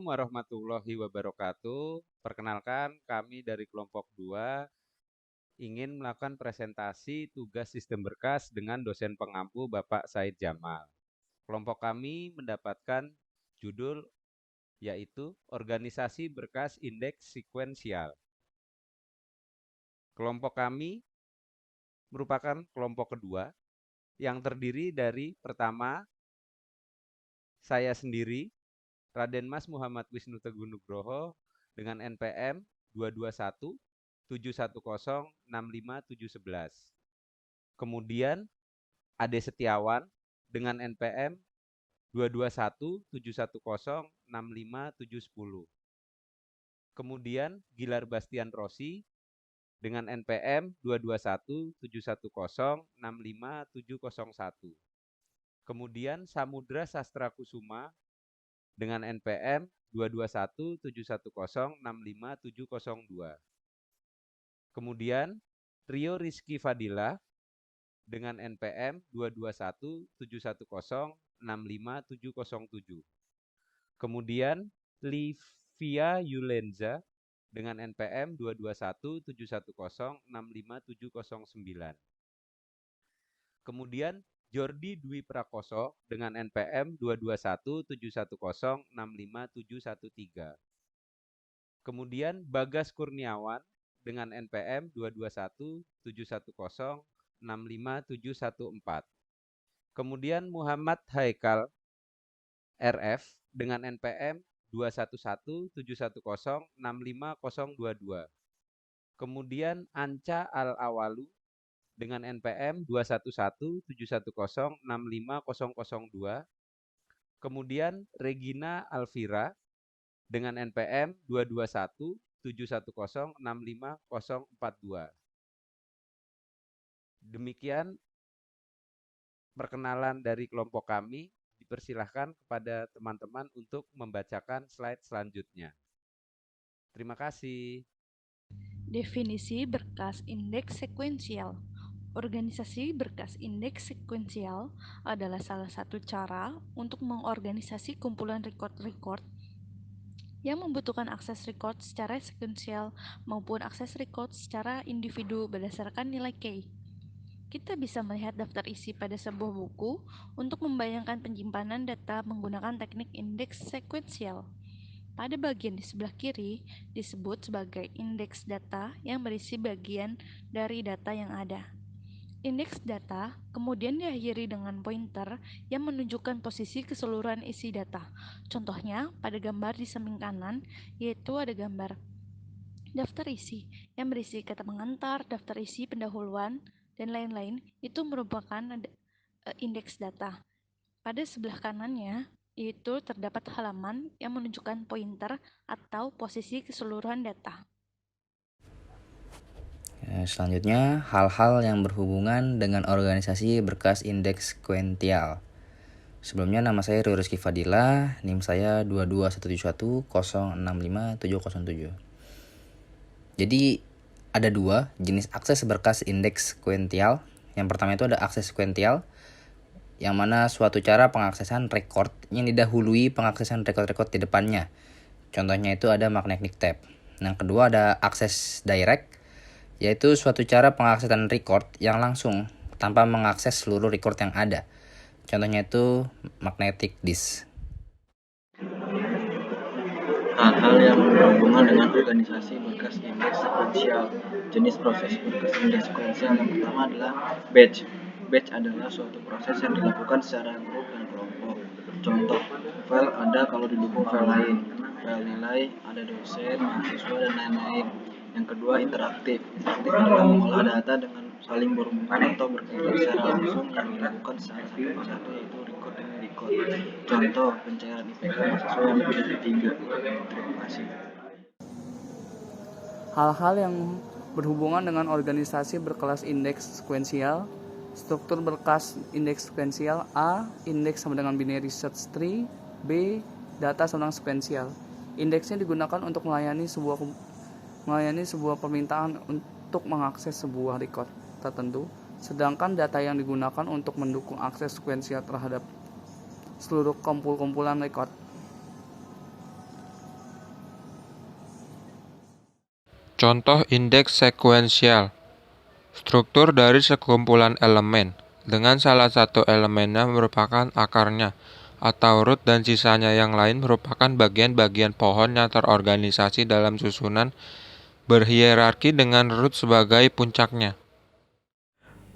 warahmatullahi wabarakatuh. Perkenalkan, kami dari kelompok 2 ingin melakukan presentasi tugas sistem berkas dengan dosen pengampu Bapak Said Jamal. Kelompok kami mendapatkan judul yaitu Organisasi Berkas Indeks Sekuensial. Kelompok kami merupakan kelompok kedua yang terdiri dari pertama, saya sendiri, Raden Mas Muhammad Wisnu Teguh Nugroho dengan NPM 22171065711. Kemudian Ade Setiawan dengan NPM 22171065710. Kemudian Gilar Bastian Rossi dengan NPM 22171065701. Kemudian Samudra Sastra Kusuma dengan NPM 22171065702. Kemudian Rio Rizky Fadila dengan NPM 22171065707. Kemudian Livia Yulenza dengan NPM 22171065709. Kemudian Jordi Dwi Prakoso dengan NPM 22171065713. Kemudian Bagas Kurniawan dengan NPM 22171065714. Kemudian Muhammad Haikal RF dengan NPM 21171065022. Kemudian Anca Al-Awalu dengan NPM 21171065002. Kemudian Regina Alvira dengan NPM 22171065042. Demikian perkenalan dari kelompok kami. Dipersilahkan kepada teman-teman untuk membacakan slide selanjutnya. Terima kasih. Definisi berkas indeks sekuensial. Organisasi berkas indeks sekuensial adalah salah satu cara untuk mengorganisasi kumpulan record-record yang membutuhkan akses record secara sekuensial maupun akses record secara individu berdasarkan nilai key. Kita bisa melihat daftar isi pada sebuah buku untuk membayangkan penyimpanan data menggunakan teknik indeks sekuensial. Pada bagian di sebelah kiri disebut sebagai indeks data yang berisi bagian dari data yang ada. Indeks data kemudian diakhiri dengan pointer yang menunjukkan posisi keseluruhan isi data. Contohnya pada gambar di samping kanan, yaitu ada gambar daftar isi yang berisi kata pengantar, daftar isi pendahuluan, dan lain-lain. Itu merupakan indeks data. Pada sebelah kanannya, itu terdapat halaman yang menunjukkan pointer atau posisi keseluruhan data. Selanjutnya, hal-hal yang berhubungan dengan organisasi berkas indeks sekuensial. Sebelumnya nama saya Rio Rizky Fadila, NIM saya 22171065707. Jadi ada dua jenis akses berkas indeks sekuensial. Yang pertama itu ada akses sekuensial, yang mana suatu cara pengaksesan record yang didahului pengaksesan record-record di depannya. Contohnya itu ada magnetic tape. Yang kedua ada akses direct, yaitu suatu cara pengaksesan record yang langsung tanpa mengakses seluruh record yang ada. Contohnya itu magnetic disk. Hal-hal yang berhubungan dengan organisasi berkas indeks sekuensial. Jenis proses berkas indeks sekuensial yang pertama adalah batch. Batch adalah suatu proses yang dilakukan secara grup dan kelompok. Contoh, file ada kalau didukung file lain. File nilai ada dosen, mahasiswa, dan lain-lain. Yang kedua, interaktif. Interaktif adalah mengolah data dengan saling berhubungan atau berkaitan secara langsung yang dilakukan secara satu persatu, yaitu record dan record. Contoh, pencairan IPK mahasiswa yang lebih dari 3. Terima kasih. Hal-hal yang berhubungan dengan organisasi berkelas indeks sekuensial. Struktur berkas indeks sekuensial: A. Indeks sama dengan binary search tree. B. Data sama dengan sekuensial. Indeksnya digunakan untuk melayani sebuah permintaan untuk mengakses sebuah record tertentu, sedangkan data yang digunakan untuk mendukung akses sekuensial terhadap seluruh kumpulan record. Contoh indeks sekuensial. Struktur dari sekumpulan elemen, dengan salah satu elemennya merupakan akarnya, atau root dan sisanya yang lain merupakan bagian-bagian pohon yang terorganisasi dalam susunan berhierarki dengan root sebagai puncaknya.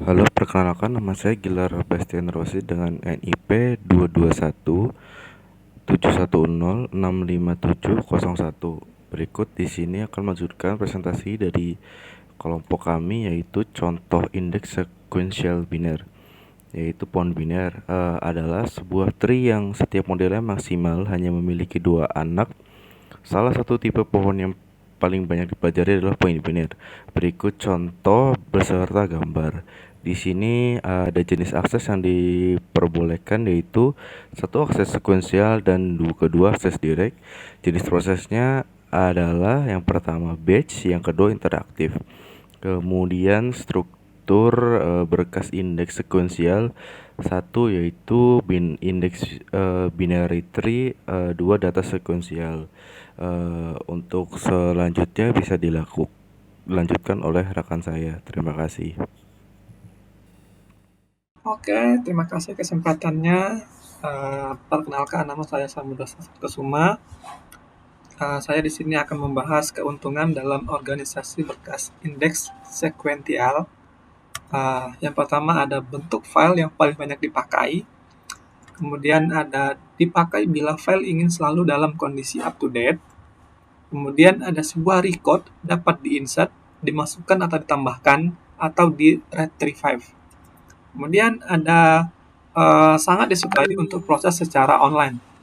Halo, perkenalkan nama saya Gilar Bastian Rossi dengan NIP 221 710 65701. Berikut di sini akan melanjutkan presentasi dari kelompok kami, yaitu contoh indeks sequential biner. Yaitu pohon biner adalah sebuah tree yang setiap modelnya maksimal hanya memiliki 2 anak. Salah satu tipe pohon yang paling banyak dipelajari adalah pohon biner. Berikut contoh beserta gambar. Di sini ada jenis akses yang diperbolehkan, yaitu satu akses sekuensial dan kedua akses direct. Jenis prosesnya adalah yang pertama batch, yang kedua interaktif. Kemudian struktur berkas indeks sekuensial, satu yaitu indeks binary tree, dua data sekuensial. Untuk selanjutnya bisa dilanjutkan oleh rekan saya. Terima kasih. Oke, terima kasih kesempatannya. Perkenalkan, nama saya Samudra Kusuma. Saya di sini akan membahas keuntungan dalam organisasi berkas indeks sekuensial. Yang pertama ada bentuk file yang paling banyak dipakai. Kemudian ada dipakai bila file ingin selalu dalam kondisi up to date. Kemudian ada sebuah record dapat diinsert, dimasukkan atau ditambahkan, atau di retrieve. Kemudian ada sangat disukai untuk proses secara online.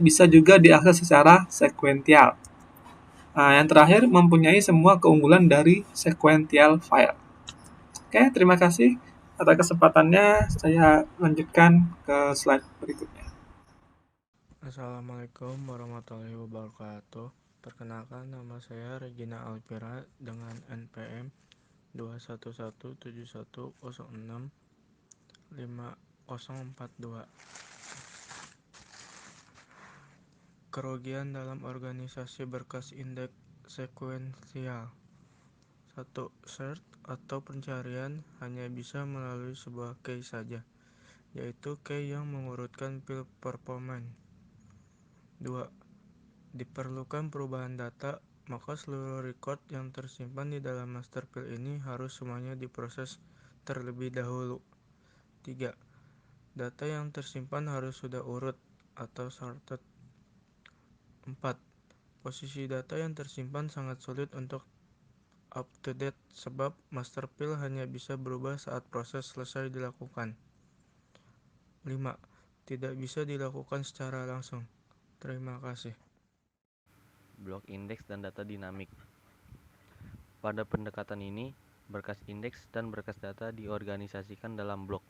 Bisa juga diakses secara sekuensial. Yang terakhir mempunyai semua keunggulan dari sequential file. Oke, terima kasih atas kesempatannya. Saya lanjutkan ke slide berikutnya. Assalamualaikum warahmatullahi wabarakatuh. Perkenalkan, nama saya Regina Alpira dengan NPM 21171065042. Kerugian dalam organisasi berkas indeks sekuensial. 1. Search atau pencarian hanya bisa melalui sebuah key saja, yaitu key yang mengurutkan file performance. 2. Diperlukan perubahan data, maka seluruh record yang tersimpan di dalam master file ini harus semuanya diproses terlebih dahulu. 3. Data yang tersimpan harus sudah urut atau sorted. 4. Posisi data yang tersimpan sangat sulit untuk up to date sebab master file hanya bisa berubah saat proses selesai dilakukan. 5. Tidak bisa dilakukan secara langsung. Terima kasih. Blok indeks dan data dinamik. Pada pendekatan ini, berkas indeks dan berkas data diorganisasikan dalam blok.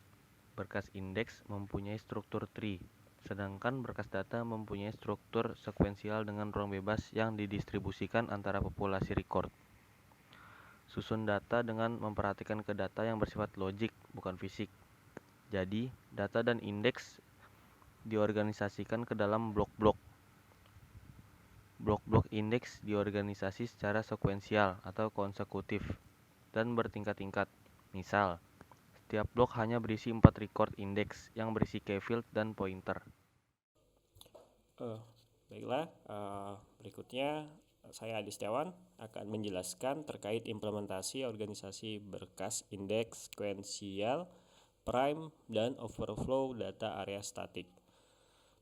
Berkas indeks mempunyai struktur tree, sedangkan berkas data mempunyai struktur sekuensial dengan ruang bebas yang didistribusikan antara populasi record. Susun data dengan memperhatikan ke data yang bersifat logik, bukan fisik. Jadi, data dan indeks diorganisasikan ke dalam blok-blok. Blok-blok indeks diorganisasi secara sekuensial atau konsekutif dan bertingkat-tingkat. Misal, setiap blok hanya berisi 4 record indeks yang berisi key field dan pointer. Baiklah, berikutnya saya Adi Setiawan akan menjelaskan terkait implementasi organisasi berkas indeks sekuensial, prime, dan overflow data area statik.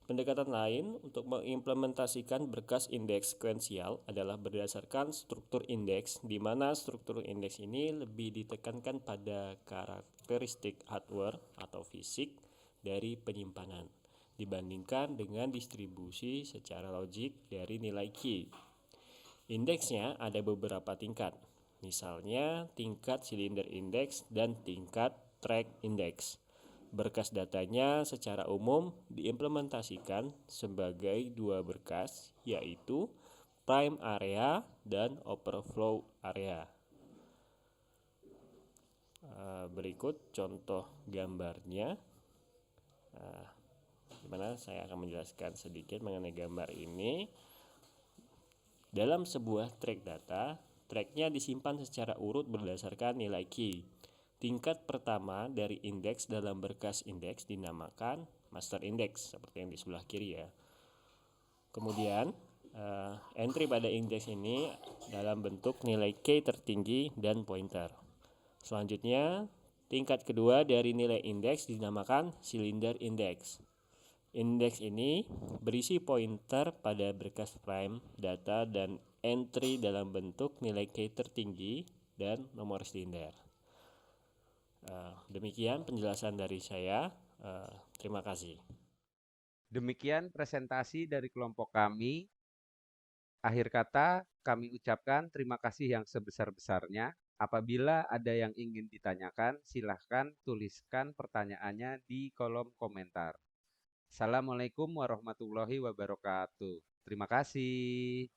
Pendekatan lain untuk mengimplementasikan berkas indeks sekuensial adalah berdasarkan struktur indeks, di mana struktur indeks ini lebih ditekankan pada karakteristik hardware atau fisik dari penyimpanan dibandingkan dengan distribusi secara logik dari nilai key. Indeksnya ada beberapa tingkat, misalnya tingkat silinder index dan tingkat track index. Berkas datanya secara umum diimplementasikan sebagai 2 berkas, yaitu prime area dan overflow area. Berikut contoh gambarnya, dimana saya akan menjelaskan sedikit mengenai gambar ini. Dalam sebuah track data, tracknya disimpan secara urut berdasarkan nilai key. Tingkat pertama dari indeks dalam berkas indeks dinamakan master index, seperti yang di sebelah kiri ya. Kemudian, entry pada indeks ini dalam bentuk nilai key tertinggi dan pointer. Selanjutnya, tingkat kedua dari nilai indeks dinamakan cylinder index. Indeks ini berisi pointer pada berkas prime, data, dan entry dalam bentuk nilai key tertinggi dan nomor silinder. Demikian penjelasan dari saya. Terima kasih. Demikian presentasi dari kelompok kami. Akhir kata, kami ucapkan terima kasih yang sebesar-besarnya. Apabila ada yang ingin ditanyakan, silahkan tuliskan pertanyaannya di kolom komentar. Assalamualaikum warahmatullahi wabarakatuh. Terima kasih.